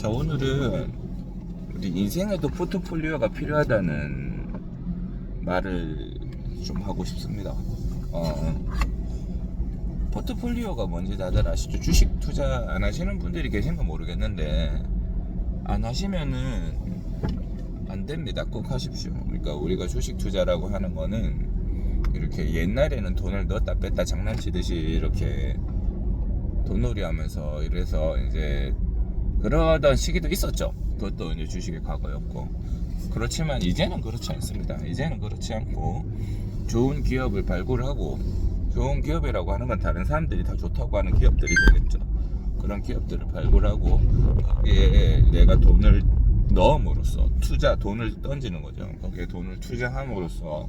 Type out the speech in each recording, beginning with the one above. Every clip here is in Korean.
자, 오늘은 우리 인생에도 포트폴리오가 필요하다는 말을 좀 하고 싶습니다. 포트폴리오가 뭔지 다들 아시죠? 주식 투자 안 하시는 분들이 계신가 모르겠는데, 안 하시면은 안 됩니다. 꼭 하십시오. 그러니까 우리가 주식 투자라고 하는 거는 이렇게 옛날에는 돈을 넣었다 뺐다 장난치듯이 이렇게 돈놀이 하면서 이래서 이제 그러던 시기도 있었죠. 그것도 이제 주식의 과거였고, 그렇지만 이제는 그렇지 않습니다. 이제는 그렇지 않고 좋은 기업을 발굴하고, 좋은 기업이라고 하는 건 다른 사람들이 다 좋다고 하는 기업들이 되겠죠. 그런 기업들을 발굴하고 거기에 내가 돈을 넣음으로써 돈을 던지는 거죠. 거기에 돈을 투자함으로써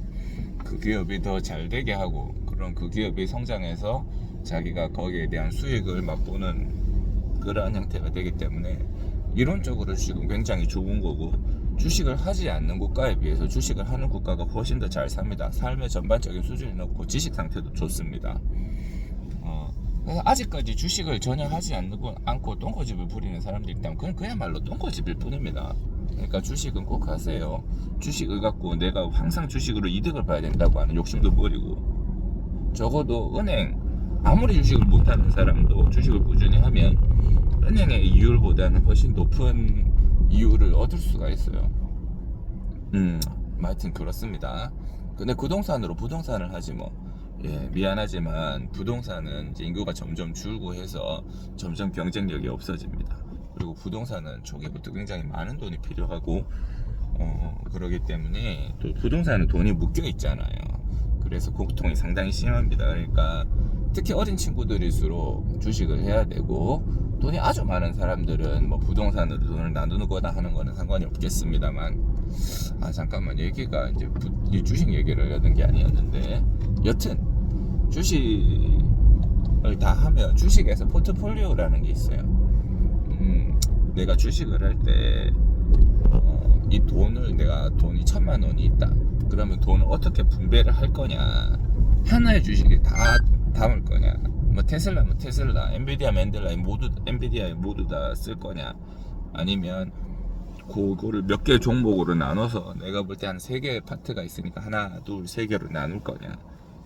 그 기업이 더 잘 되게 하고, 그런 그 기업이 성장해서 자기가 거기에 대한 수익을 맛보는 그러한 형태가 되기 때문에 이론적으로 주식은 굉장히 좋은 거고, 주식을 하지 않는 국가에 비해서 주식을 하는 국가가 훨씬 더 잘 삽니다. 삶의 전반적인 수준이 높고 지식 상태도 좋습니다. 그래서 아직까지 주식을 전혀 하지 않고 똥꼬집을 부리는 사람들이 있다면 그건 그야말로 똥꼬집일 뿐입니다. 그러니까 주식은 꼭 하세요. 주식을 갖고 내가 항상 주식으로 이득을 봐야 된다고 하는 욕심도 버리고, 적어도 은행, 아무리 주식을 못하는 사람도 주식을 꾸준히 하면 은행의 이율보다는 훨씬 높은 이율을 얻을 수가 있어요. 하여튼 그렇습니다. 근데 부동산을 하지 뭐. 예, 미안하지만 부동산은 이제 인구가 점점 줄고 해서 점점 경쟁력이 없어집니다. 그리고 부동산은 초기부터 굉장히 많은 돈이 필요하고, 그러기 때문에 또 부동산은 돈이 묶여 있잖아요. 그래서 고통이 상당히 심합니다. 그러니까 특히 어린 친구들일수록 주식을 해야 되고, 돈이 아주 많은 사람들은 뭐 부동산으로 돈을 나누거나 하는 거는 상관이 없겠습니다만, 잠깐만, 얘기가 이제 주식 얘기를 하던 게 아니었는데, 여튼 주식을 다 하면 주식에서 포트폴리오라는 게 있어요. 내가 주식을 할 때 이 돈이 1,000만 원이 있다. 그러면 돈을 어떻게 분배를 할 거냐, 하나의 주식에 다 담을 거냐, 뭐 테슬라면 테슬라, 엔비디아면 엔비디아 모두 다 쓸 거냐, 아니면 그거를 몇 개 종목으로 나눠서 내가 볼 때 한 3개의 파트가 있으니까 하나, 둘, 3개로 나눌 거냐,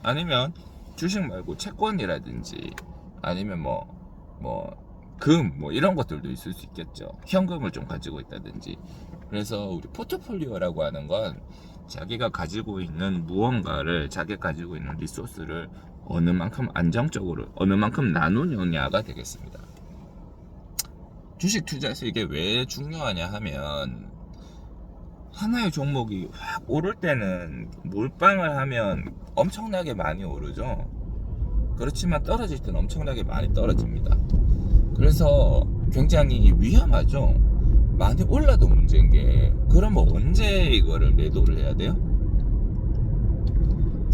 아니면 주식 말고 채권이라든지 아니면 금 이런 것들도 있을 수 있겠죠. 현금을 좀 가지고 있다든지. 그래서 우리 포트폴리오라고 하는 건 자기가 가지고 있는 무언가를, 자기가 가지고 있는 리소스를 어느 만큼 안정적으로, 어느 만큼 나누느냐가 되겠습니다. 주식 투자에서 이게 왜 중요하냐 하면, 하나의 종목이 확 오를 때는 몰빵을 하면 엄청나게 많이 오르죠. 그렇지만 떨어질 때는 엄청나게 많이 떨어집니다. 그래서 굉장히 위험하죠. 많이 올라도 문제인 게, 그러면 언제 이거를 매도를 해야 돼요?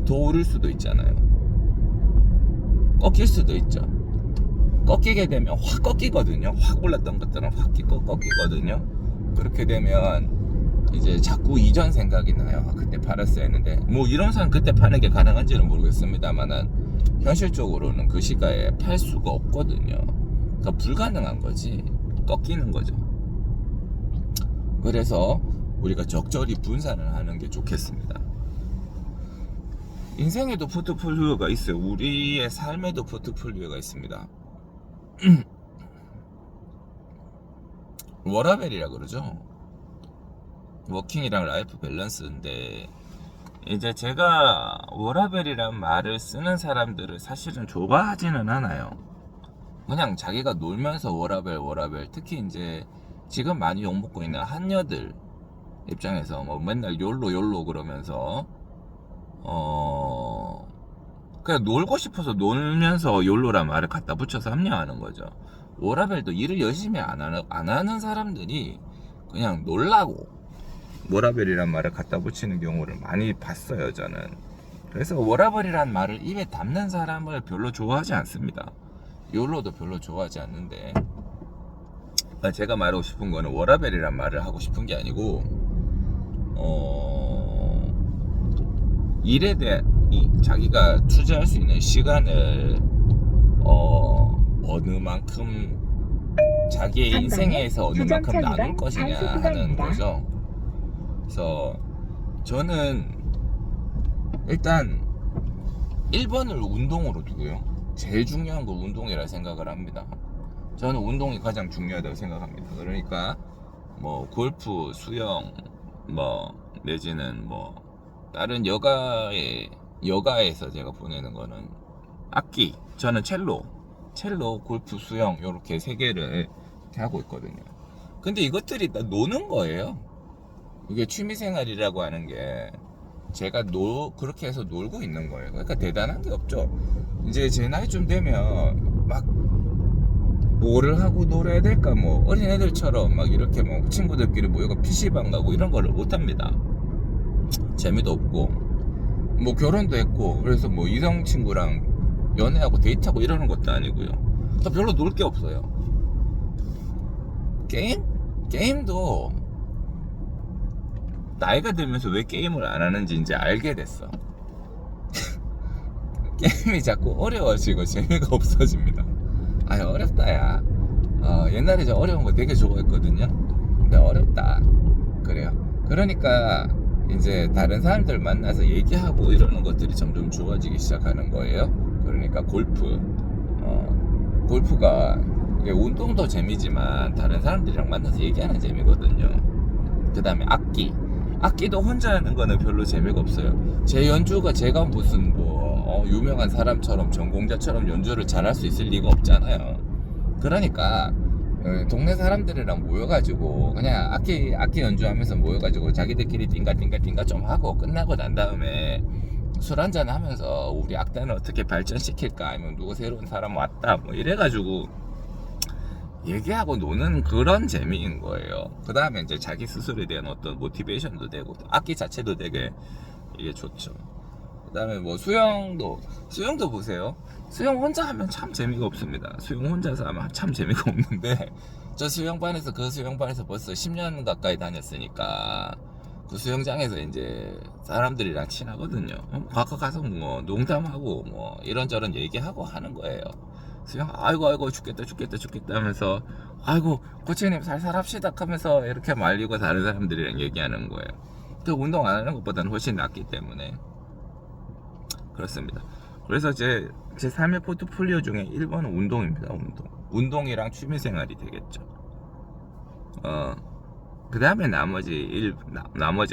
더 오를 수도 있잖아요. 꺾일 수도 있죠. 꺾이게 되면 확 꺾이거든요. 확 올랐던 것들은 확 꺾이거든요. 그렇게 되면 이제 자꾸 이전 생각이 나요. 그때 팔았어야 했는데, 뭐 이런 사람 그때 파는 게 가능한지는 모르겠습니다만은 현실적으로는 그 시가에 팔 수가 없거든요. 그러니까 불가능한 거지. 꺾이는 거죠. 그래서 우리가 적절히 분산을 하는 게 좋겠습니다. 인생에도 포트폴리오가 있어요. 우리의 삶에도 포트폴리오가 있습니다. 워라벨이라 그러죠. 워킹이랑 라이프 밸런스인데, 이제 제가 워라벨이란 말을 쓰는 사람들을 사실은 좋아하지는 않아요. 그냥 자기가 놀면서 워라벨, 특히 이제 지금 많이 욕먹고 있는 한여들 입장에서 뭐 맨날 욜로 그러면서 그냥 놀고 싶어서 놀면서 욜로란 말을 갖다 붙여서 합리화하는 거죠. 워라벨도 일을 열심히 안 하는 사람들이 그냥 놀라고 워라벨이란 말을 갖다 붙이는 경우를 많이 봤어요, 저는. 그래서 워라벨이란 말을 입에 담는 사람을 별로 좋아하지 않습니다. 욜로도 별로 좋아하지 않는데, 제가 말하고 싶은 거는 워라벨이란 말을 하고 싶은 게 아니고, 일에 대한 자기가 투자할 수 있는 시간을 어느 만큼 자기의 전방에 인생에서 어느 만큼 주정차 나눌 위반 것이냐 단속 하는 구간입니다. 거죠. 그래서 저는 일단 1번을 운동으로 두고요. 제일 중요한 건 운동이라 생각을 합니다. 저는 운동이 가장 중요하다고 생각합니다. 그러니까 뭐 골프, 수영, 뭐 내지는 뭐 다른 여가에서 제가 보내는 거는 악기, 저는 첼로, 골프, 수영 요렇게 세 개를 이렇게 하고 있거든요. 근데 이것들이 다 노는 거예요. 이게 취미생활이라고 하는 게 제가 그렇게 해서 놀고 있는 거예요. 그러니까 대단한 게 없죠. 이제 제 나이쯤 되면 막 뭐를 하고 놀아야 될까, 뭐 어린애들처럼 막 이렇게 뭐 친구들끼리 모여가 PC방 가고 이런 거를 못합니다. 재미도 없고 뭐 결혼도 했고 그래서 뭐 이성 친구랑 연애하고 데이트하고 이러는 것도 아니고요. 또 별로 놀 게 없어요. 게임도 나이가 들면서 왜 게임을 안 하는지 이제 알게 됐어. 게임이 자꾸 어려워지고 재미가 없어집니다. 아유, 어렵다, 야. 옛날에 저 어려운 거 되게 좋아했거든요. 근데 어렵다. 그래요. 그러니까 이제 다른 사람들 만나서 얘기하고 이러는 것들이 점점 좋아지기 시작하는 거예요. 그러니까 골프가 이게 운동도 재미지만 다른 사람들이랑 만나서 얘기하는 재미거든요. 그 다음에 악기도 혼자 하는 거는 별로 재미가 없어요. 제 연주가 제가 무슨 뭐 유명한 사람처럼 전공자처럼 연주를 잘할 수 있을 리가 없잖아요. 그러니까 동네 사람들이랑 모여가지고 그냥 악기 연주하면서 모여가지고 자기들끼리 띵가띵가 좀 하고 끝나고 난 다음에 술 한잔 하면서 우리 악단을 어떻게 발전시킬까, 아니면 누구 새로운 사람 왔다 뭐 이래가지고 얘기하고 노는 그런 재미인 거예요. 그 다음에 이제 자기 스스로에 대한 어떤 모티베이션도 되고 악기 자체도 되게 이게 좋죠. 그 다음에 뭐 수영도 보세요. 수영 혼자 하면 참 재미가 없습니다. 수영 혼자서 하면 참 재미가 없는데 저 수영반에서 벌써 10년 가까이 다녔으니까 그 수영장에서 이제 사람들이랑 친하거든요. 가서 뭐 농담하고 뭐 이런저런 얘기하고 하는 거예요. 수영, 아이고 죽겠다 하면서 아이고 코치님 살살 합시다 하면서 이렇게 말리고 다른 사람들이랑 얘기하는 거예요. 그 운동 안 하는 것보다는 훨씬 낫기 때문에 그렇습니다. 그래서 제 삶의 포트폴리오 중에 1번은 운동입니다. 운동이랑 취미생활이 되겠죠. 그 다음에 나머지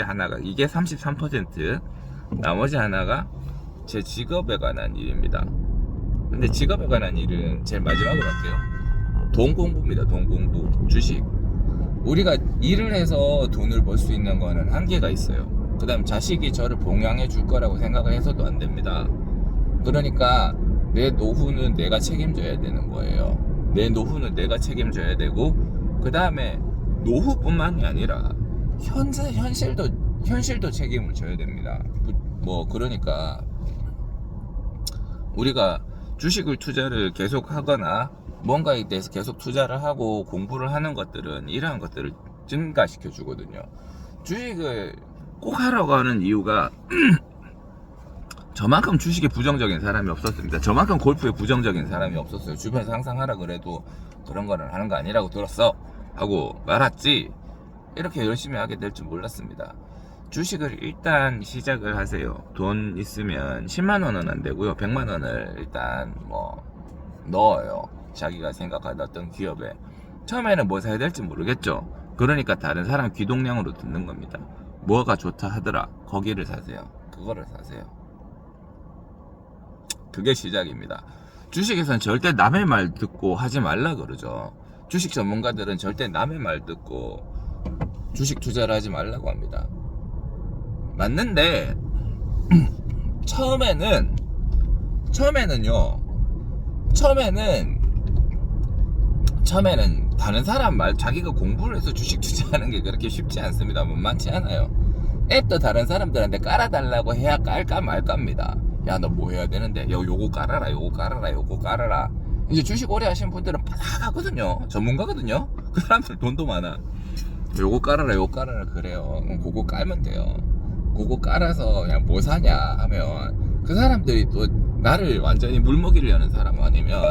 하나가 이게 33%, 나머지 하나가 제 직업에 관한 일입니다. 근데 직업에 관한 일은 제일 마지막으로 할게요. 돈 공부입니다. 돈 공부, 주식. 우리가 일을 해서 돈을 벌 수 있는 거는 한계가 있어요. 그 다음 자식이 저를 봉양해 줄 거라고 생각을 해서도 안 됩니다. 그러니까 내 노후는 내가 책임져야 되는 거예요. 내 노후는 내가 책임져야 되고, 그 다음에 노후뿐만이 아니라 현실도 책임을 져야 됩니다. 뭐 그러니까 우리가 주식을 투자를 계속 하거나 뭔가에 대해서 계속 투자를 하고 공부를 하는 것들은 이러한 것들을 증가시켜 주거든요. 주식을 꼭 하라고 하는 이유가 저만큼 주식에 부정적인 사람이 없었습니다. 저만큼 골프에 부정적인 사람이 없었어요. 주변에서 항상 하라 그래도 그런 거는 하는 거 아니라고 들었어 하고 말았지, 이렇게 열심히 하게 될 줄 몰랐습니다. 주식을 일단 시작을 하세요. 돈 있으면 10만원은 안 되고요, 100만원을 일단 뭐 넣어요. 자기가 생각하던 어떤 기업에. 처음에는 뭐 사야 될지 모르겠죠. 그러니까 다른 사람 귀동냥으로 듣는 겁니다. 뭐가 좋다 하더라, 거기를 사세요. 그거를 사세요. 그게 시작입니다. 주식에서는 절대 남의 말 듣고 하지 말라 그러죠. 주식 전문가들은 절대 남의 말 듣고 주식 투자를 하지 말라고 합니다. 맞는데 처음에는 다른 사람 말, 자기가 공부를 해서 주식 투자하는 게 그렇게 쉽지 않습니다. 만만치 않아요. 앱도 다른 사람들한테 깔아달라고 해야 깔까 말까입니다. 야, 너 뭐 해야 되는데? 요거 깔아라. 이제 주식 오래 하신 분들은 바삭하거든요. 전문가거든요. 그 사람들 돈도 많아. 요거 깔아라 그래요. 그거 깔면 돼요. 그거 깔아서 그냥 뭐 사냐 하면 그 사람들이 또 나를 완전히 물먹이려는 사람 아니면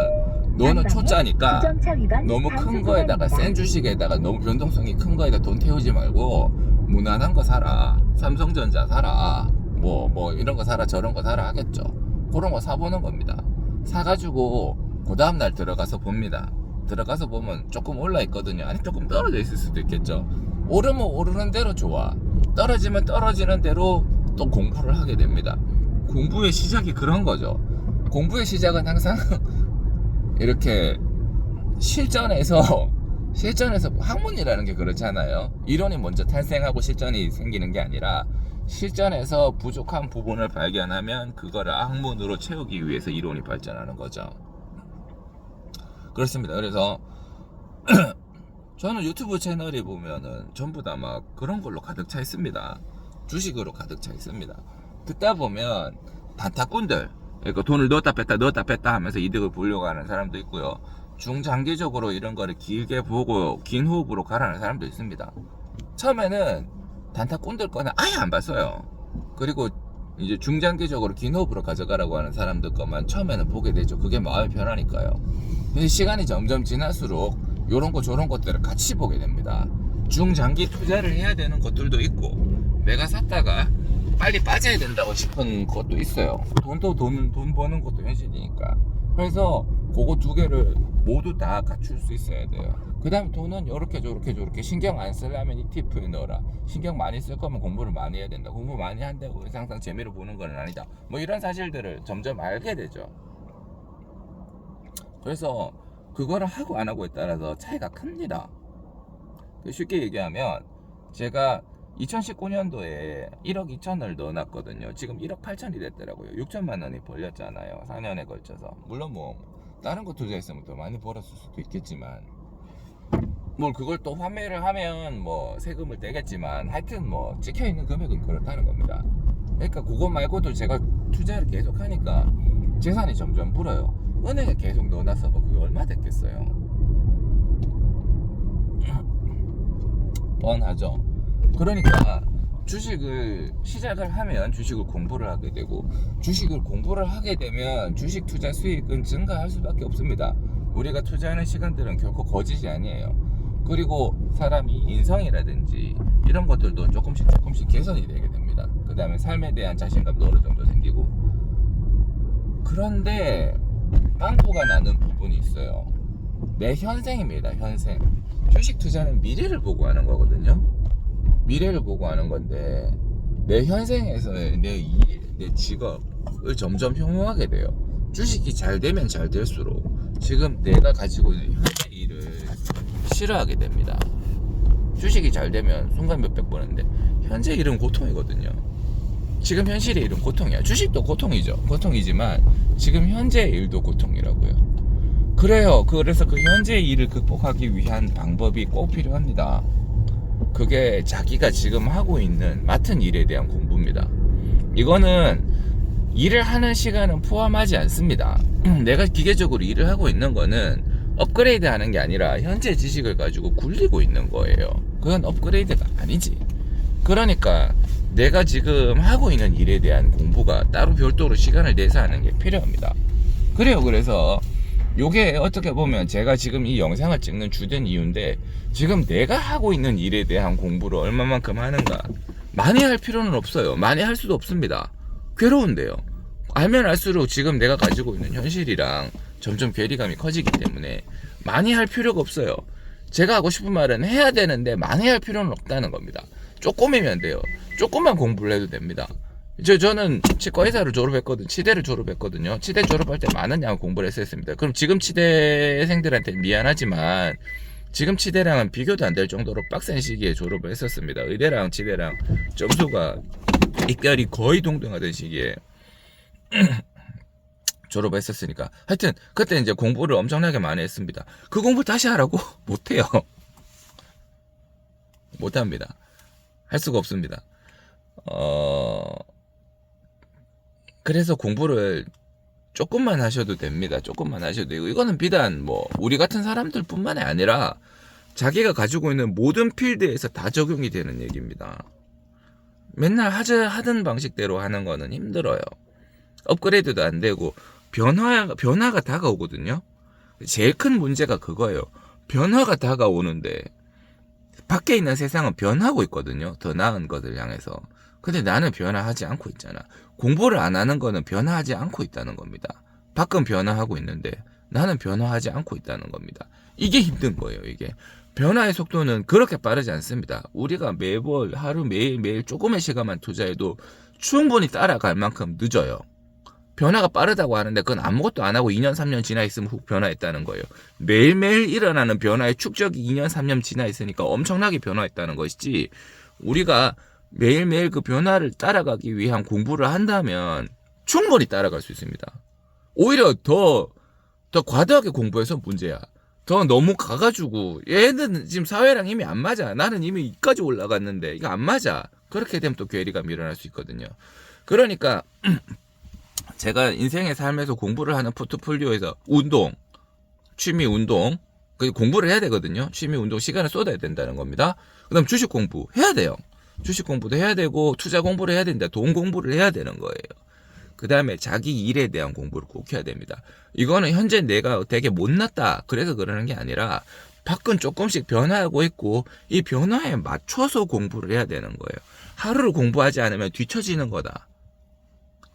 너는 초짜니까 주정차 위반 너무 큰 단속 거에다가 구간입니다. 센 주식에다가 너무 변동성이 큰 거에다 돈 태우지 말고 무난한 거 사라. 삼성전자 사라. 뭐 이런 거 사라 저런 거 사라 하겠죠. 그런 거 사보는 겁니다. 사가지고 그 다음날 들어가서 봅니다. 들어가서 보면 조금 올라 있거든요. 아니 조금 떨어져 있을 수도 있겠죠. 오르면 오르는 대로 좋아. 떨어지면 떨어지는 대로 또 공부를 하게 됩니다. 공부의 시작이 그런 거죠. 공부의 시작은 항상 이렇게 실전에서 학문이라는 게 그렇잖아요. 이론이 먼저 탄생하고 실전이 생기는 게 아니라 실전에서 부족한 부분을 발견하면 그거를 학문으로 채우기 위해서 이론이 발전하는 거죠. 그렇습니다. 그래서 저는 유튜브 채널이 보면은 전부 다 막 그런 걸로 가득 차 있습니다. 주식으로 가득 차 있습니다. 듣다 보면 단타꾼들, 그러니까 돈을 넣었다 뺐다 하면서 이득을 보려고 하는 사람도 있고요. 중장기적으로 이런 거를 길게 보고 긴 호흡으로 가라는 사람도 있습니다. 처음에는 단타꾼들 거는 아예 안 봤어요. 그리고 이제 중장기적으로 긴 호흡으로 가져가라고 하는 사람들 것만 처음에는 보게 되죠. 그게 마음이 편하니까요. 근데 시간이 점점 지날수록 요런 거 저런 것들을 같이 보게 됩니다. 중장기 투자를 해야 되는 것들도 있고 내가 샀다가 빨리 빠져야 된다고 싶은 것도 있어요. 돈 버는 것도 현실이니까. 그래서 그거 두 개를 모두 다 갖출 수 있어야 돼요. 그 다음 돈은 요렇게 저렇게 신경 안 쓰려면 ETF에 넣어라. 신경 많이 쓸 거면 공부를 많이 해야 된다. 공부 많이 한다고 항상 재미로 보는 건 아니다. 뭐 이런 사실들을 점점 알게 되죠. 그래서 그거를 하고 안 하고에 따라서 차이가 큽니다. 쉽게 얘기하면 제가 2019년도에 1억 2천을 넣어놨거든요. 지금 1억 8천이 됐더라고요. 6천만 원이 벌렸잖아요. 4년에 걸쳐서. 물론 뭐 다른 거 투자했으면 더 많이 벌었을 수도 있겠지만 뭘 그걸 또 환매를 하면 뭐 세금을 떼겠지만 하여튼 뭐 찍혀있는 금액은 그렇다는 겁니다. 그러니까 그거 말고도 제가 투자를 계속 하니까 재산이 점점 불어요. 은행에 계속 넣어놨어 봐. 그게 얼마 됐겠어요. 뻔하죠. 그러니까 주식을 시작을 하면 주식을 공부를 하게 되고 주식을 공부를 하게 되면 주식 투자 수익은 증가할 수밖에 없습니다. 우리가 투자하는 시간들은 결코 거짓이 아니에요. 그리고 사람이 인성이라든지 이런 것들도 조금씩 개선이 되게 됩니다. 그 다음에 삶에 대한 자신감도 어느 정도 생기고. 그런데 빵꾸가 나는 부분이 있어요. 내 현생입니다. 현생. 주식 투자는 미래를 보고 하는 거거든요. 미래를 보고 하는 건데 내 현생에서의 내 일, 내 직업을 점점 흉흉하게 돼요. 주식이 잘 되면 잘 될수록 지금 내가 가지고 있는 현재 일을 싫어하게 됩니다. 주식이 잘 되면 순간 몇백 버는데 현재 일은 고통이거든요. 지금 현실의 일은 고통이야. 주식도 고통이죠. 고통이지만 지금 현재의 일도 고통이라고요. 그래요. 그래서 그 현재의 일을 극복하기 위한 방법이 꼭 필요합니다. 그게 자기가 지금 하고 있는 맡은 일에 대한 공부입니다. 이거는 일을 하는 시간은 포함하지 않습니다. 내가 기계적으로 일을 하고 있는 거는 업그레이드 하는 게 아니라 현재 지식을 가지고 굴리고 있는 거예요. 그건 업그레이드가 아니지. 그러니까 내가 지금 하고 있는 일에 대한 공부가 따로 별도로 시간을 내서 하는 게 필요합니다. 그래요. 그래서 요게 어떻게 보면 제가 지금 이 영상을 찍는 주된 이유인데 지금 내가 하고 있는 일에 대한 공부를 얼마만큼 하는가. 많이 할 필요는 없어요. 많이 할 수도 없습니다. 괴로운데요. 알면 알수록 지금 내가 가지고 있는 현실이랑 점점 괴리감이 커지기 때문에 많이 할 필요가 없어요. 제가 하고 싶은 말은 해야 되는데 많이 할 필요는 없다는 겁니다. 조금이면 돼요. 조금만 공부를 해도 됩니다. 저는 치과의사를 졸업했거든요. 치대를 졸업했거든요. 치대 졸업할 때 많은 양을 공부를 했었습니다. 그럼 지금 치대생들한테 미안하지만 지금 치대랑은 비교도 안 될 정도로 빡센 시기에 졸업을 했었습니다. 의대랑 치대랑 점수가 입결이 거의 동등하던 시기에 졸업을 했었으니까 하여튼 그때 이제 공부를 엄청나게 많이 했습니다. 그 공부 다시 하라고? 못해요. 못합니다. 할 수가 없습니다. 그래서 공부를 조금만 하셔도 됩니다. 조금만 하셔도 되고 이거는 비단 뭐 우리 같은 사람들 뿐만이 아니라 자기가 가지고 있는 모든 필드에서 다 적용이 되는 얘기입니다. 맨날 하던 방식대로 하는 거는 힘들어요. 업그레이드도 안 되고 변화가 다가오거든요. 제일 큰 문제가 그거예요. 변화가 다가오는데 밖에 있는 세상은 변하고 있거든요. 더 나은 것을 향해서. 근데 나는 변화하지 않고 있잖아. 공부를 안 하는 거는 변화하지 않고 있다는 겁니다. 밖은 변화하고 있는데 나는 변화하지 않고 있다는 겁니다. 이게 힘든 거예요. 이게 변화의 속도는 그렇게 빠르지 않습니다. 우리가 매번 하루 매일 조금의 시간만 투자해도 충분히 따라갈 만큼 늦어요. 변화가 빠르다고 하는데 그건 아무것도 안 하고 2년 3년 지나 있으면 훅 변화했다는 거예요. 매일매일 일어나는 변화의 축적이 2년 3년 지나 있으니까 엄청나게 변화했다는 것이지, 우리가 매일매일 그 변화를 따라가기 위한 공부를 한다면 충분히 따라갈 수 있습니다. 오히려 더 과도하게 공부해서 문제야. 더 너무 가가지고 얘는 지금 사회랑 이미 안 맞아. 나는 이미 이까지 올라갔는데 이거 안 맞아. 그렇게 되면 또 괴리감이 일어날 수 있거든요. 그러니까 제가 인생의 삶에서 공부를 하는 포트폴리오에서 운동, 취미 운동, 공부를 해야 되거든요. 취미 운동 시간을 쏟아야 된다는 겁니다. 그 다음 주식 공부 해야 돼요. 주식 공부도 해야 되고 투자 공부를 해야 된다. 돈 공부를 해야 되는 거예요. 그 다음에 자기 일에 대한 공부를 꼭 해야 됩니다. 이거는 현재 내가 되게 못났다 그래서 그러는 게 아니라 밖은 조금씩 변화하고 있고 이 변화에 맞춰서 공부를 해야 되는 거예요. 하루를 공부하지 않으면 뒤처지는 거다.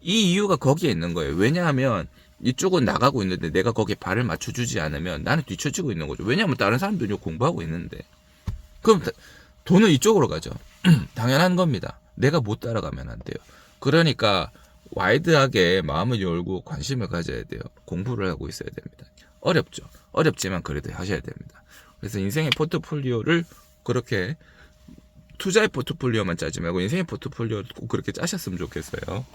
이 이유가 거기에 있는 거예요. 왜냐하면 이쪽은 나가고 있는데 내가 거기에 발을 맞춰주지 않으면 나는 뒤처지고 있는 거죠. 왜냐하면 다른 사람들이 공부하고 있는데. 그럼 돈은 이쪽으로 가죠. 당연한 겁니다. 내가 못 따라가면 안 돼요. 그러니까 와이드하게 마음을 열고 관심을 가져야 돼요. 공부를 하고 있어야 됩니다. 어렵죠. 어렵지만 그래도 하셔야 됩니다. 그래서 인생의 포트폴리오를 그렇게 투자의 포트폴리오만 짜지 말고 인생의 포트폴리오를 꼭 그렇게 짜셨으면 좋겠어요.